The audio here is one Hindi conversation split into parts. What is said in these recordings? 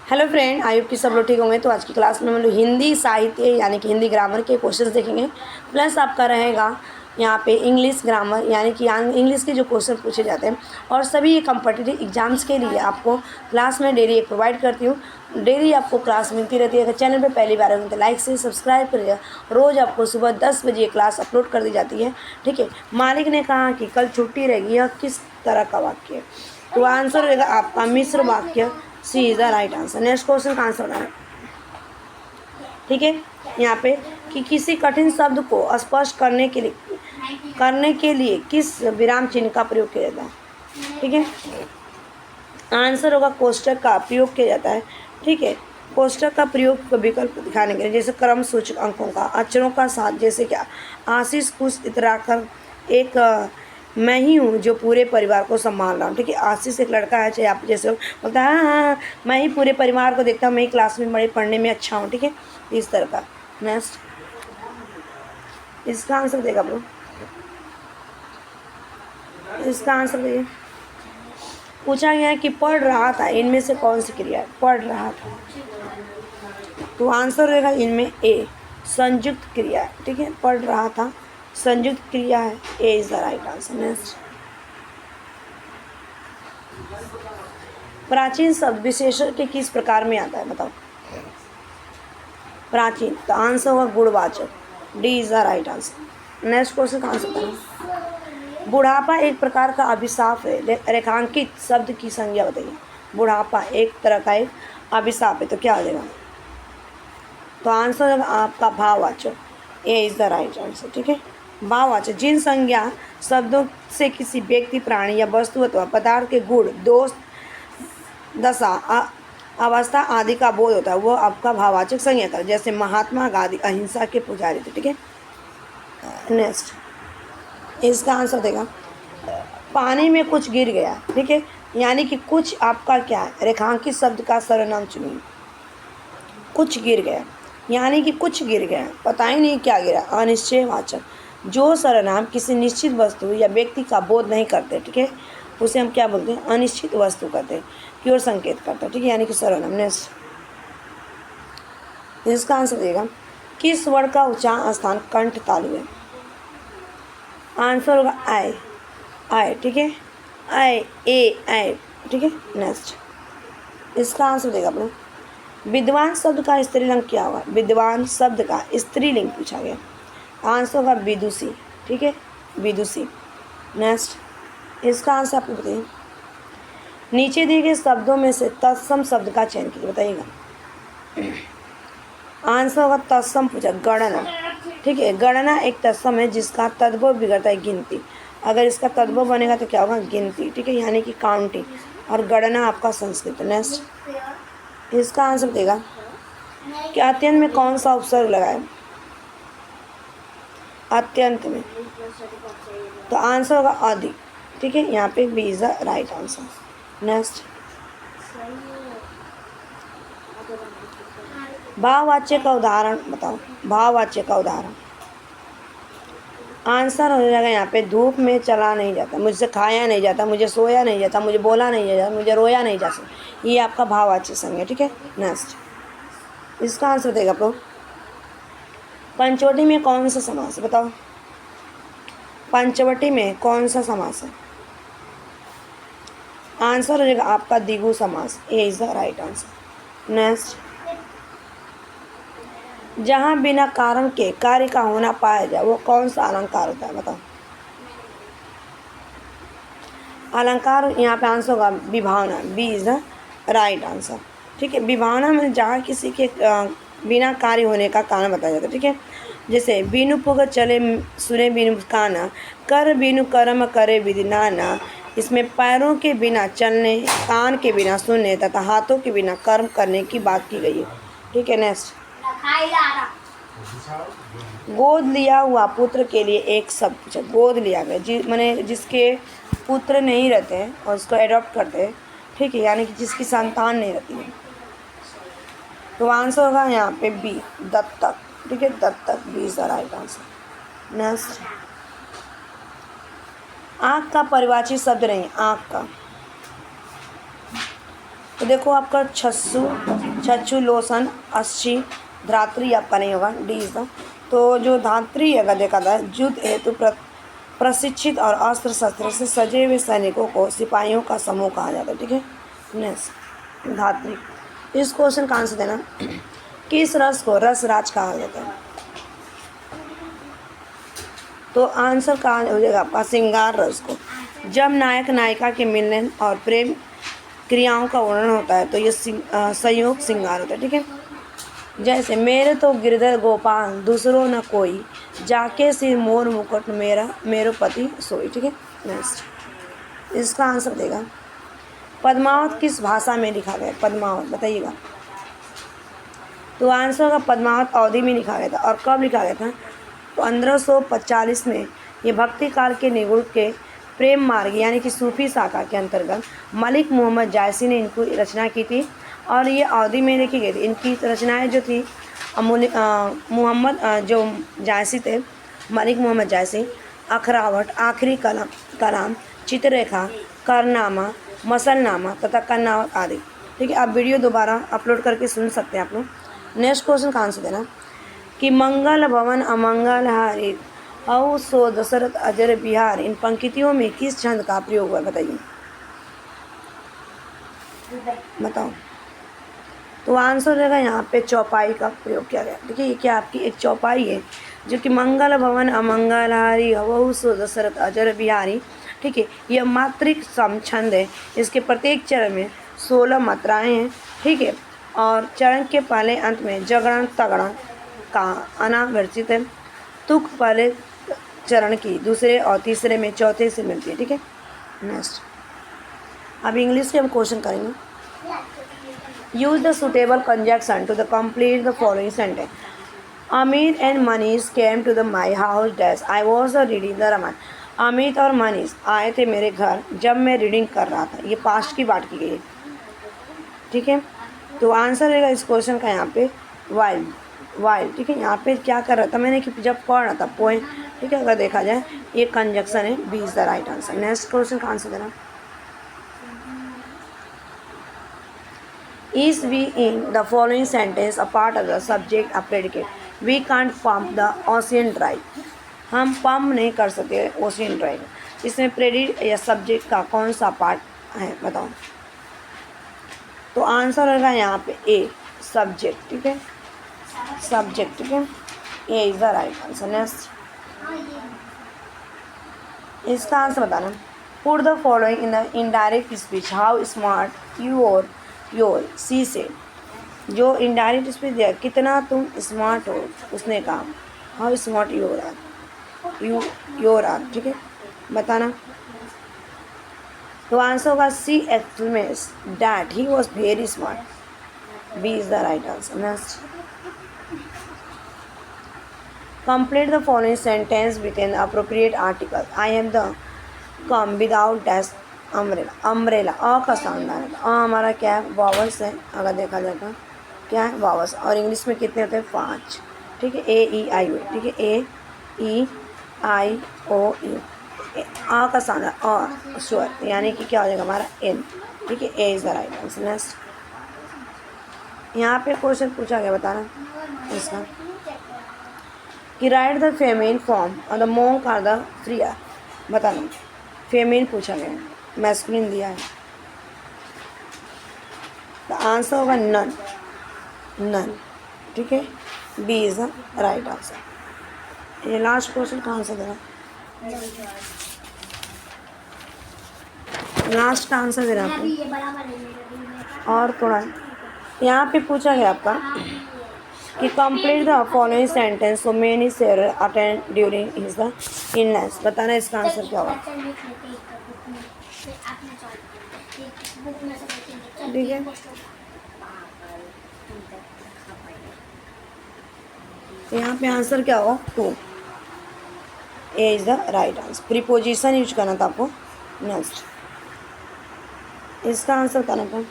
हेलो फ्रेंड, आई होप कि सब लोग ठीक होंगे। तो आज की क्लास में हम लोग हिंदी साहित्य यानी कि हिंदी ग्रामर के क्वेश्चंस देखेंगे। प्लस आपका रहेगा यहाँ पे इंग्लिश ग्रामर यानी कि इंग्लिश के जो क्वेश्चन पूछे जाते हैं। और सभी ये कम्पिटिटिव एग्जाम्स के लिए आपको क्लास में डेली एक प्रोवाइड करती हूँ। डेली आपको क्लास मिलती रहती है। अगर चैनल पर पहली बार होगी तो लाइक से सब्सक्राइब करिएगा। रोज़ आपको सुबह 10 बजे क्लास अपलोड कर दी जाती है। ठीक है। मालिक ने कहा कि कल छुट्टी रहेगी। यह किस तरह का वाक्य है? तो आंसर रहेगा आपका मिश्र वाक्य। C is the right answer. Next question का आंसर है, ठीक है, यहाँ पे कि किसी कठिन शब्द को स्पष्ट करने के लिए किस विराम चिन्ह का प्रयोग किया जाता है? ठीक है, आंसर होगा कोष्टक का प्रयोग किया जाता है। ठीक है, कोष्टक का प्रयोग विकल्प दिखाने के लिए, जैसे क्रम सूचक अंकों का, अक्षरों का साथ, जैसे क्या आशीष कुछ इतराकर एक मैं ही हूँ जो पूरे परिवार को संभाल रहा हूँ। ठीक है, आशीष एक लड़का है, चाहे आप जैसे हो, बोलता है हाँ, मैं ही पूरे परिवार को देखता हूँ, मैं ही क्लास में बड़े पढ़ने में अच्छा हूँ। ठीक है, इस तरह का। नेक्स्ट इसका आंसर देगा ब्रो, इसका आंसर देखिए। पूछा गया है कि पढ़ रहा था, इनमें से कौन सी क्रिया है? पढ़ रहा था, तो आंसर रहेगा इनमें ए, संयुक्त क्रिया है। ठीक है, पढ़ रहा था संयुक्त क्रिया है, A is the right answer. Next, प्राचीन शब्द विशेषण के किस प्रकार में आता है? बताओ। प्राचीन, तो आंसर होगा गुणवाचक, D is the right answer. Next question का आंसर बताओ। बुढ़ापा एक प्रकार का अभिशाप है, रेखांकित शब्द की संज्ञा बताइए। बुढ़ापा एक तरह का एक अभिशाप है, तो क्या हो जाएगा? तो आंसर होगा आपका भाववाचक, ए इज द राइट आंसर। ठीक है, भाववाचक जिन संज्ञा शब्दों से किसी व्यक्ति, प्राणी या वस्तु अथवा पदार्थ के गुण, दोष, दशा, अवस्था आदि का बोध होता है, वो आपका भाववाचक संज्ञा कर, जैसे महात्मा गांधी अहिंसा के पुजारी थे। ठीक है, नेक्स्ट इसका आंसर देगा पानी में कुछ गिर गया। ठीक है, यानी कि कुछ आपका क्या है? रेखांकित शब्द का सर्वनाम चुनिए। कुछ गिर गया यानी कि कुछ गिर गया, पता ही नहीं क्या गिरा, अनिश्चयवाचक। जो सर्वनाम किसी निश्चित वस्तु या व्यक्ति का बोध नहीं करते, ठीक है, उसे हम क्या बोलते हैं? अनिश्चित वस्तु कहते हैं, की ओर संकेत करता है। ठीक है, यानी कि सर्वनाम। नेक्स्ट इसका आंसर देगा किस वर्ण का उच्चारण स्थान कंठ तालु है? आंसर होगा आई, आई। ठीक है, आई, ए, आई। ठीक है, नेक्स्ट इसका आंसर देगा अपना विद्वान शब्द का स्त्रीलिंग क्या होगा? विद्वान शब्द का स्त्रीलिंग पूछा गया, आंसर होगा विदुषी। ठीक है, विदुषी। नेक्स्ट इसका आंसर आपको बताइए। नीचे दिए गए शब्दों में से तत्सम शब्द का चयन कीजिए, बताइएगा। आंसर होगा तत्सम पूछा, गणना। ठीक है, गणना एक तत्सम है जिसका तद्भव बिगड़ता है गिनती। अगर इसका तद्भव बनेगा तो क्या होगा? गिनती। ठीक है, यानी कि काउंटिंग, और गणना आपका संस्कृत। नेक्स्ट इसका आंसर देगा कि अत्यंत में कौन सा उपसर्ग लगाए? अत्यंत में, तो आंसर होगा अधिक। ठीक है, यहाँ पे B is the right answer. Next भाववाच्य का उदाहरण बताओ। भाववाच्य का उदाहरण, आंसर हो जाएगा यहाँ पे धूप में चला नहीं जाता, मुझसे खाया नहीं जाता, मुझे सोया नहीं जाता, मुझे बोला नहीं जाता, मुझे रोया नहीं जा सकता। ये आपका भाववाच्य संज्ञा। ठीक है, नेक्स्ट इसका आंसर देगा प्रो पंचवटी में कौन सा समास है? बताओ, पंचवटी में कौन सा समास है? आंसर हो जाएगा आपका द्विगु समास, A is the right answer. Next जहाँ बिना कारण के कार्य का होना पाया जाए वो कौन सा अलंकार होता है? बताओ। अलंकार यहाँ पे आंसर होगा विभावना, B is the right answer. ठीक है, विभावना में जहाँ किसी के बिना कार्य होने का कारण बताया जाता है। ठीक है, जैसे बीनु पुग चले सुने बीनु काना, कर बीनु कर्म करे विधि नाना। इसमें पैरों के बिना चलने, कान के बिना सुनने तथा हाथों के बिना कर्म करने की बात की गई है। ठीक है, नेक्स्ट गोद लिया हुआ पुत्र के लिए एक शब्द पूछा। गोद लिया गया माने जिसके पुत्र नहीं रहते हैं और उसको एडॉप्ट करते हैं। ठीक है, यानी कि जिसकी संतान नहीं रहती है, तो आंसर होगा यहाँ पे बी, दत्तक। ठीक है, दत्तक, B is the right answer. Next आँख का परिवाची शब्द नहीं, आँख का, तो देखो आपका छस्सू छछु लोसन अक्षी धात्री आपका नहीं होगा, डी इज द। तो जो धात्री है गद्य का युद्ध हेतु प्रशिक्षित और अस्त्र शस्त्र से सजे हुए सैनिकों को सिपाहियों का समूह कहा जाता है। ठीक है, नेक्स्ट धात्री। इस क्वेश्चन का आंसर देना, किस रस को रसराज कहा जाता है? तो आंसर कहाँ हो जाएगा आपका, श्रृंगार रस को। जब नायक नायिका के मिलने और प्रेम क्रियाओं का वर्णन होता है तो ये संयोग श्रृंगार होता है। ठीक है, जैसे मेरे तो गिरधर गोपाल दूसरों न कोई, जाके सिर मोर मुकुट मेरा मेरो पति सोई। ठीक है, नेक्स्ट इसका आंसर देगा, पद्मावत किस भाषा में लिखा गया? पद्मावत बताइएगा। तो आंसर होगा पद्मावत अवधि में लिखा गया था। और कब लिखा गया था? 1545 में। ये भक्ति काल के निगुण के प्रेम मार्ग यानी कि सूफी शाखा के अंतर्गत मलिक मोहम्मद जायसी ने इनको रचना की थी और ये अवधि में लिखी गई थी। इनकी रचनाएं जो थी मोहम्मद जो जायसी थे, मलिक मोहम्मद जायसी, अखरावट, आखिरी कलाम, चित्ररेखा, करनामा, मसलनामा तथा कन्नावत आदि। ठीक है, आप वीडियो दोबारा अपलोड करके सुन सकते हैं आप लोग। नेक्स्ट क्वेश्चन का आंसर देना कि मंगल भवन अमंगल हारी औ सो दशरथ अजर बिहार, इन पंक्तियों में किस छंद का प्रयोग हुआ? बताइए, बताओ। तो आंसर रहेगा यहाँ पे चौपाई का प्रयोग किया गया। देखिए ये क्या आपकी एक चौपाई है जो कि मंगल भवन अमंगल हारी औ सो दशरथ अजर बिहारी। ठीक है, यह मात्रिक सम छंद है। इसके प्रत्येक चरण में 16 मात्राएं हैं। ठीक है, और चरण के पहले अंत में जगरण तगड़न का अनावर्तित है। तुक पहले चरण की दूसरे और तीसरे में चौथे से मिलती है। ठीक है, नेक्स्ट अब इंग्लिश के हम क्वेश्चन करेंगे। Use the suitable conjunction to the complete the following sentence. Amit and Manish came to the my house dash I was reading the Ramayana. Amit और मनीष आए थे मेरे घर जब मैं रीडिंग कर रहा था। ये पास्ट की बात की गई है। ठीक है, तो आंसर रहेगा इस क्वेश्चन का यहाँ पे वाइल्ड। ठीक है, यहाँ पे क्या कर रहा था मैंने कि जब पढ़ रहा था पोएम। ठीक है, अगर देखा जाए ये कंजक्शन है, B is the right answer. Next question का आंसर देना, is we in the following sentence a part of the subject a predicate. We can't pump the ocean drive. हम पंप नहीं कर सकते ओशियन ड्राइव। इसमें प्रेडिट या सब्जेक्ट का कौन सा पार्ट है बताओ? तो आंसर होगा यहाँ पे ए सब्जेक्ट। ठीक है, सब्जेक्ट। ठीक है, A is the right answer. Next इसका आंसर बताना, put the following in the indirect speech. How smart you are your see say. जो इनडायरेक्ट स्पीच दिया, कितना तुम स्मार्ट हो, उसने कहा हाउ स्मार्ट योर आर। ठीक है, बताना। तो आंसर होगा C exclaims that he was very smart. B is the right answer. Next complete the following sentence within the appropriate article. I am the come without dash umbrella। Umbrella अ का साउंड आएगा। अ हमारा क्या है? वावल्स है। अगर देखा जाए तो क्या है? वावल्स। और इंग्लिश में कितने होते हैं? 5। ठीक है, ए ई आई ओ। ठीक है, ए ई आई ओ यू। आ का साउंड है अ स्वर, यानी कि क्या हो जाएगा हमारा एन। ठीक है, A is the right answer. Next यहाँ पे क्वेश्चन पूछा गया, बताना इसका कि राइट द फेमेन फॉर्म और the monk are the friar. बताना, फेमेन पूछा गया, मैस्कुलिन दिया है। द आंसर होगा नन। नन। ठीक है, B is the right answer. ये लास्ट क्वेश्चन का आंसर देना, लास्ट का आंसर देना आपको। और थोड़ा यहाँ पे पूछा गया आपका कि complete the following sentence so many sir attend during his the illness. बताना इसका आंसर क्या होगा? ठीक है, यहाँ पे आंसर क्या होगा? 2। A is the right answer. Preposition use करना था आपको। नेक्स्ट इसका आंसर बताना था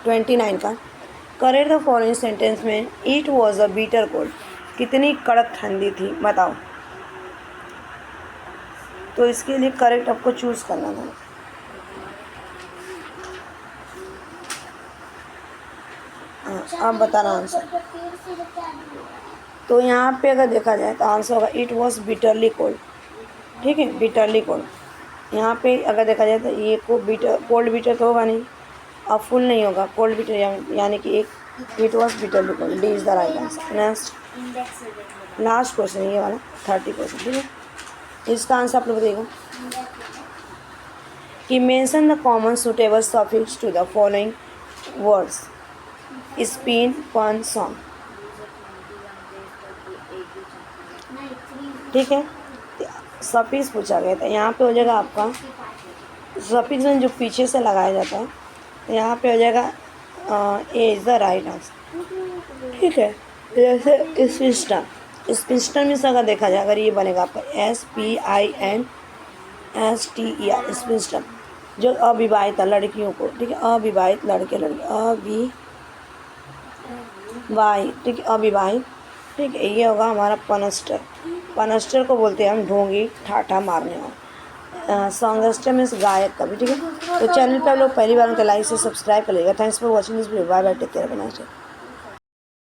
29 का। करेक्ट द फॉलोइंग सेंटेंस में it was a bitter cold. कितनी कड़क ठंडी थी बताओ? तो इसके लिए करेक्ट आपको चूज करना था। हाँ, अब बताना आंसर। तो यहाँ पे अगर देखा जाए तो आंसर होगा इट वॉज बिटरली कोल्ड। ठीक है, बिटरली कोल्ड। यहाँ पे अगर देखा जाए तो ये को बिटर कोल्ड बिटर तो होगा नहीं, अब फुल नहीं होगा, कोल्ड बिटर यानी कि एक it was bitterly cold. D is the right answer. Next last question ये वाला 30 क्वेश्चन। ठीक है, इसका आंसर आप लोग बताइएगा कि mention the common suitable suffix to the following words spin pun song. ठीक है, सफिक्स पूछा गया था, यहाँ पे हो जाएगा आपका सफिक्स में जो पीछे से लगाया जाता है, तो यहाँ पे हो जाएगा A is the right answer. ठीक है, जैसे स्पिंस्टर में से अगर देखा जाए, अगर ये बनेगा आपका SPINSTER स्पिंस्टर, जो अविवाहित है लड़कियों को। ठीक है, अविवाहित लड़के लड़की अविवाहित। ठीक है, अविवाहित। ठीक है, ये होगा हमारा पनस्टर। पनस्टर को बोलते हैं हम ढोंगी ठाठा मारने वाला। सॉन्गस्टर मीन्स गायक का भी। ठीक है, तो चैनल पे आप लोग पहली बार तो लाइक से सब्सक्राइब कर लीजिएगा। Thanks for watching this video. Bye bye, take care, bye.